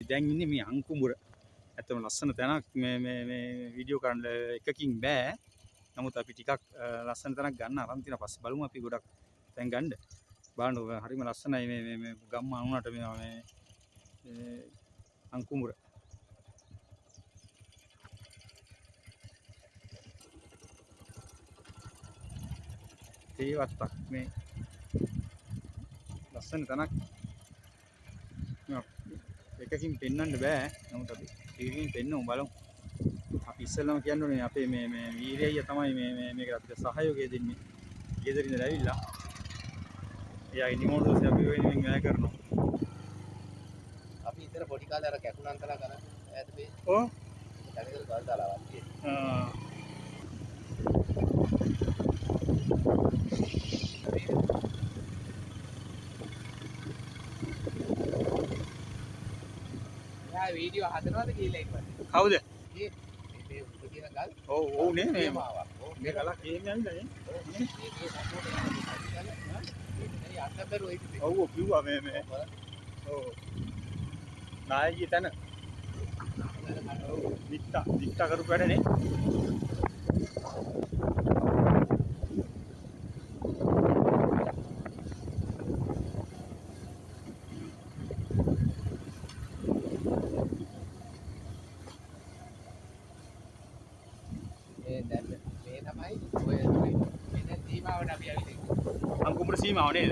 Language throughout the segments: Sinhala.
දැන් ඉන්නේ මේ අංකුඹුර. ඇත්තම ලස්සන තැනක් මේ වීඩියෝ කරන්න එකකින් බෑ. නමුත් අපි ටිකක් ලස්සන තැනක් ගන්න අරන් තියෙනවා. පස්සේ බලමු අපි ගොඩක් තැන් ගන්න. බලන්න හරිම ලස්සනයි මේ ගම්ම අනුනට මේ අංකුඹුර. තේවත්තක් මේ ලස්සන තැනක්. එකකින් පෙන්වන්න බෑ. නමුත් අපි එකකින් පෙන්නමු බලමු. අපි ඉස්සෙල්ලාම කියන්න ඕනේ අපේ මේ වීරය අයියා තමයි මේකට අපිට සහයෝගය දෙන්නේ. ගෙදරින් ඉඳලා ඇවිල්ලා. එයාගේ නිමෝදෝසය අපි වෙනුවෙන් වැය කරනවා. අපි ඉතර පොඩි කාලේ අර කැකුණන්තලා කරා ඈත මේ. ඔව්. කඩේකට ගල් දාලා වත්තියේ. යා වීඩියෝ හදනවද කියලා ඉක්මනට. කවුද? මේ උඩ තියෙන ගල්. ඔව් ඔව් නේ මේ මාවක්. ඔව් මේ ගලක් එහෙම ඇවිල්ලා නේ. මේ සම්පූර්ණ ගල්. ඒ අතබරු ඉතින්. ඔව් කිව්වා මේ ඔව් නායකී තැන. ඔව් දික්තා කරපු වැඩනේ. දැන් මේ තමයි ඔය මෙන්න සීමාවට අපි ඇවිල්ලා අංකුඹුර සීමාව නේද?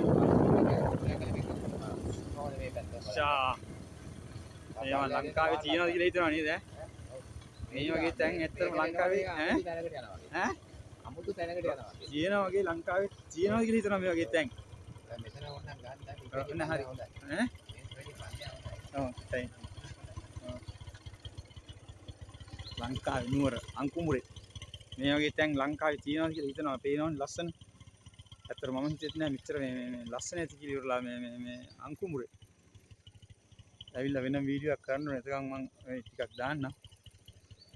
ඕනේ මේ පැත්ත. ෂා ඒවා ලංකාවේ තියෙනවද කියලා හිතනවා නේද? මේ වගේ තැන් ඇත්තටම ලංකාවේ ඈ අමුතු තැනකට යනවා. තියෙනවා වගේ ලංකාවේ තියෙනවද කියලා හිතනවා මේ වගේ තැන්. දැන් මෙතන ඕනනම් ගහන්න ඔන්න හරි. ඈ? ඔව් තැන්. ලංකාවේ නුවර අංකුඹුරේ මේ වගේ තැන් ලංකාවේ තියෙනවද කියලා හිතනවා. පේනවනේ ලස්සන. ඇත්තට මම හිතෙත් නෑ මෙච්චර මේ ලස්සන ඇති කියලා ඉවරලා මේ අංකුඹුරේ. ඇවිල්ලා වෙනම වීඩියෝ එකක් කරන්න ඕනේ. එතකන් මම ටිකක් දාන්නම්.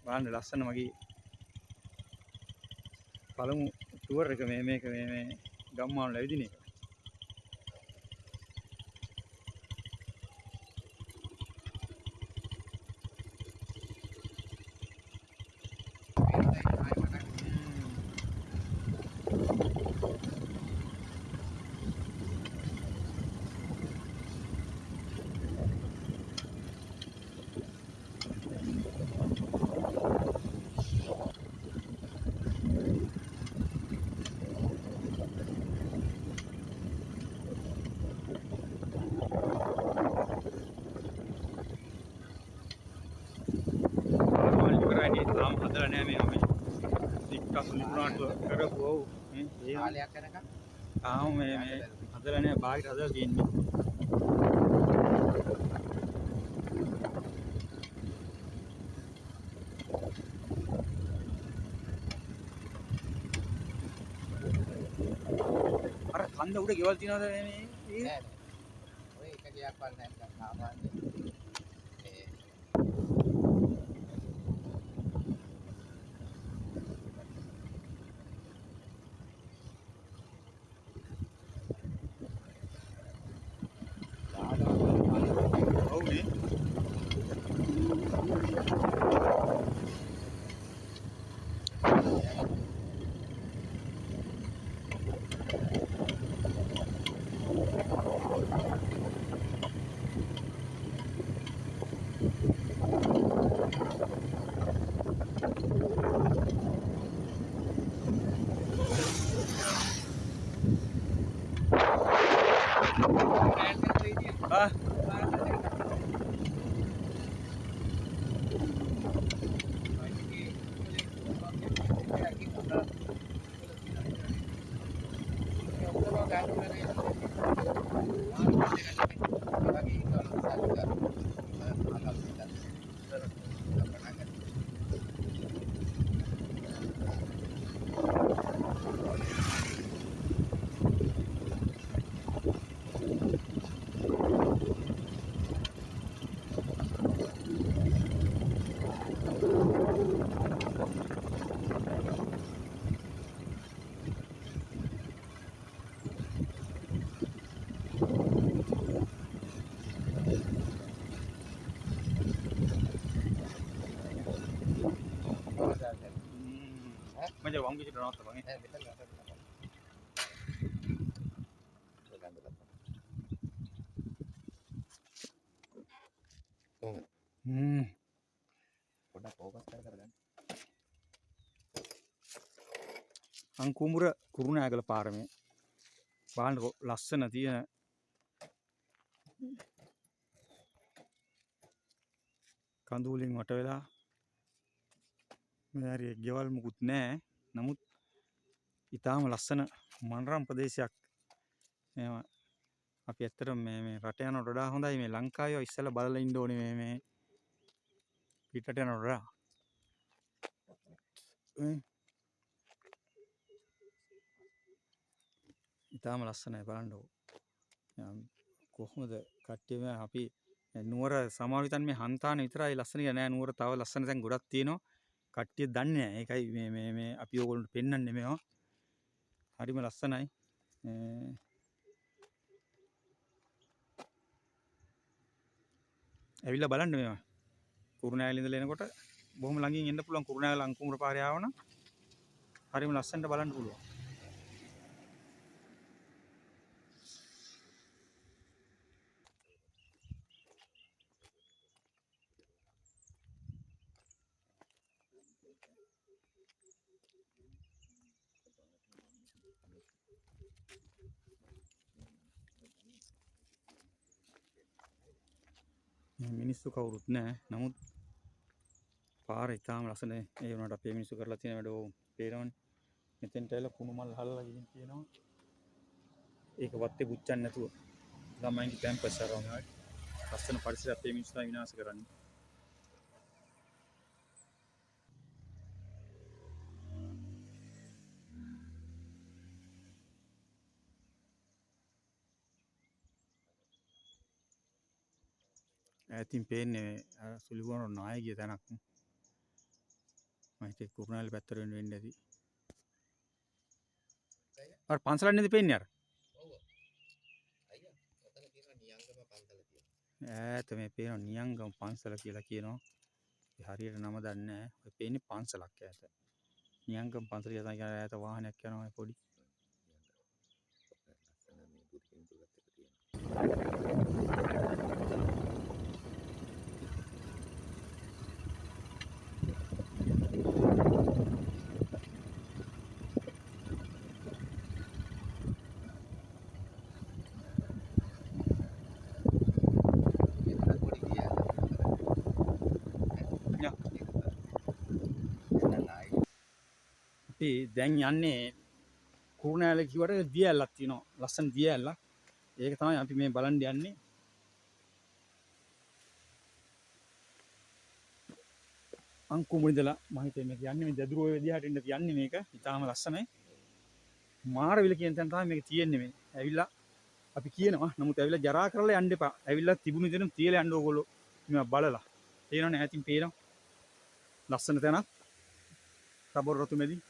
බලන්න ලස්සන මගේ පළමු ටුවර් එක මේක මේ ගම්මාන ලැබිදින එක. තාම හදලා නෑ මේ දික්කා සුලිපුරාට කරපුව ඔව් මේ කාලයක් යනකම් තාම මේ හදලා නෑ බාහිර හදලා තියෙන්නේ. අර කන්ද උඩ ගෙවල් තියනවද මේ නෑ ඔය එක ගයක් වල් නැත්නම් සාමාන්‍ය ඔව් නේ මචං වම් පිටට නවත්ත බං. නෑ මෙතන නතර කරන්න. පොඩ්ඩක් ફોකස් කරගන්න. අංකුමුර කුරුණෑගල පාරමේ බලන්නකො ලස්සන තියෙන කඳු වලින් වට වෙලා මේ හරිය ගෙවල් මුකුත් නැහැ. නමුත් ඊටාම ලස්සන මනරම් ප්‍රදේශයක්. මේව අපි ඇත්තටම මේ රට යනට වඩා හොඳයි මේ ලංකාවේ ඉස්සෙල්ලා බලලා ඉන්න ඕනේ මේ පිටට යනට වඩා. ඉතාලම ලස්සනයි බලන්නකො. කොහොමද කට්ටිය අපි නුවර සමහර විටන් මේ හන්තානේ විතරයි ලස්සන නෑ නුවර තව ලස්සන තැන් ගොඩක් තියෙනවා. කට්ටිය දන්නේ නෑ. ඒකයි මේ අපි ඕගොල්ලන්ට පෙන්වන්නේ මේවා. හරිම ලස්සනයි. ඇවිල්ලා බලන්න මේවා. කුරුණෑගල ඉඳලා එනකොට බොහොම ළඟින් එන්න පුළුවන් කුරුණෑගල අංකුමුර පාරේ ආවනම් හරිම ලස්සනට බලන්න පුළුවන්. මිනිස්සු කවුරුත් නැහැ. නමුත් පාර ඉතාම ලස්සනයි. ඒ වුණාට අපේ මිනිස්සු කරලා තියෙන වැඩ ඕම් පේනවනේ. මෙතෙන්ට ඇවිල්ලා කුණු මල් හලලා ගිහින් තියෙනවා. ඒක වත්තේ පුච්චන්නේ නැතුව ළමයින්ගේ කැම්පස් ආරම ලස්සන පරිසරයක් අපේ මිනිස්සු විනාශ කරන්නේ. ඈතින් පේන්නේ අර සුලිගුණ නායකගේ තැනක්. මම හිතේ කුරුණෑගල පැත්තට වෙන්න ඇති. අර පන්සලක් නේද පේන්නේ අර? ඔව්. අයියා ඔතන තියෙනවා නියංගම පන්සල කියලා. ඈත මේ පේනවා නියංගම පන්සල කියලා කියනවා. ඒ හරියට නම දන්නේ නැහැ. ඔය පේන්නේ පන්සලක් ඈත. නියංගම පන්සල කියලා තමයි ඈත වාහනයක් යනවා පොඩි. අපි දැන් යන්නේ කුරුණෑගල කිව්වට දිය ඇල්ලක් තියෙනවා. ලස්සන දිය ඇල්ලක්. ඒක තමයි අපි මේ බලන්න යන්නේ. අංකුමුර ඉඳලා මම හිතේ මේක යන්නේ මේ දදුරුව විදිහට ඉන්න තියන්නේ මේක. ඉතාලම ලස්සනයි. මාරවිල කියන තැන තමයි මේක තියෙන්නේ මේ. ඇවිල්ලා අපි කියනවා. නමුත් ඇවිල්ලා ජරා කරලා යන්න එපා. ඇවිල්ලා තිබුණු දෙනුම් තියලා යන්න ඕගොල්ලෝ. මේවා බලලා. තේරෙනවනේ ඈතින් පේනවා. ලස්සන තැනක්. රබර් රතු මැදි.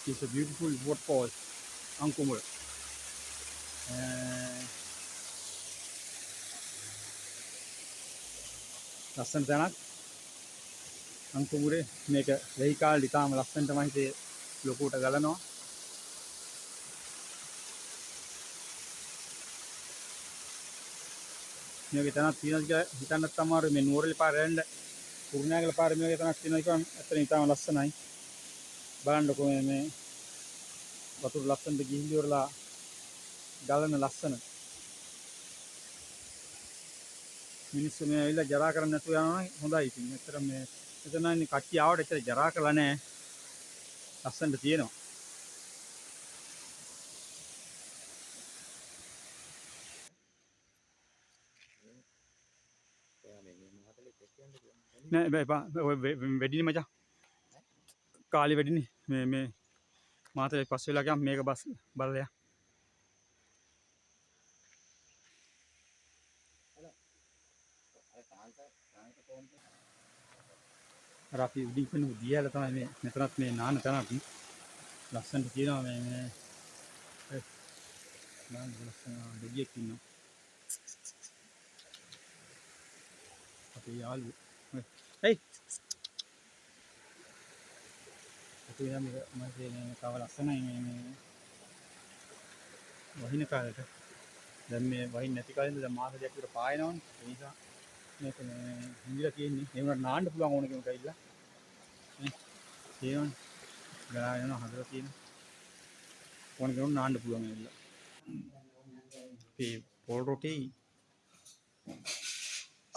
It's a beautiful waterfall, Angkomur. ලස්සන තැනක් අංකුමුරේ මේක වෙයි කාලේ ඉතාලම ලස්සනට මම හිතේ ලොකුට ගලනවා. මේකේ තැනක් තියෙනවා කියලා හිතන්නත් අමාරුයි. මේ නුවරඑළිය පාරේ යන්න කුරුණෑගල පාරේ මේකේ තැනක් තියෙනවා කියනවා ඇත්තටම ඉතාලම ලස්සනයි. බලන්නකො මේ වතුර ලස්සනට ගිහින් ඉවරලා ගලන ලස්සන මිනිස්සු මේ ඇවිල්ලා ජරා කරන්න නැතුව යනවා නම් හොඳයි. ඉතින් ඇත්තට මේ එතන ඉන්නේ කට්ටිය ආවට ඇත්තට ජරා කරලා නැහැ. ලස්සනට තියෙනවා. නෑ බෑ වැඩිනේ මචං. කාලේ වැඩිනේ මේ මාතලේ පස් වෙලා ගියාම මේක බස් බලලා අර අපි උඩින් කරන දියල තමයි මේ මෙතනත් මේ නාන තැනක් ලස්සනට තියෙනවා මේ ලස්සන දෙවියෙක් ඉන්නවා. අපේ යාළුවෝ. හයි. අපි යම් මම කව ලස්සනයි මේ වහින කාලේට. දැන් මේ වහින් නැති කාලේ දැන් මාස දෙකක් විතර පායනවනේ. ඒ නිසා මේක මේ හිඳිලා තියෙන්නේ. ඒ වුණාට නාන්න පුළුවන් ඕන කෙනෙකුට ඇවිල්ලා. නේ. ඒවනේ. ගලා යනවා හදලා තියෙන. ඕන කෙනෙකුට නාන්න පුළුවන් ඇවිල්ලා. මේ පොල් රොටි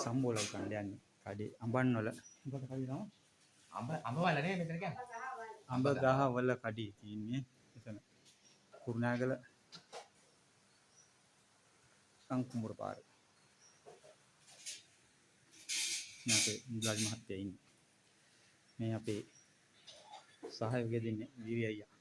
සම්බෝල කන්න යන්නේ. කඩේ අඹන් වල. මොකද කඩේ නම? අඹ වල නේ මෙතන කියන්නේ. අඹ ගහ වල කඩේ තියෙන්නේ. එතන. කුරුණෑගල අංකුඹුර පාර. මේ අපේ මුදලාලි මහත්තයා ඉන්නේ. මේ අපේ සහයෝගය දෙන්නේ වීරි අයියා.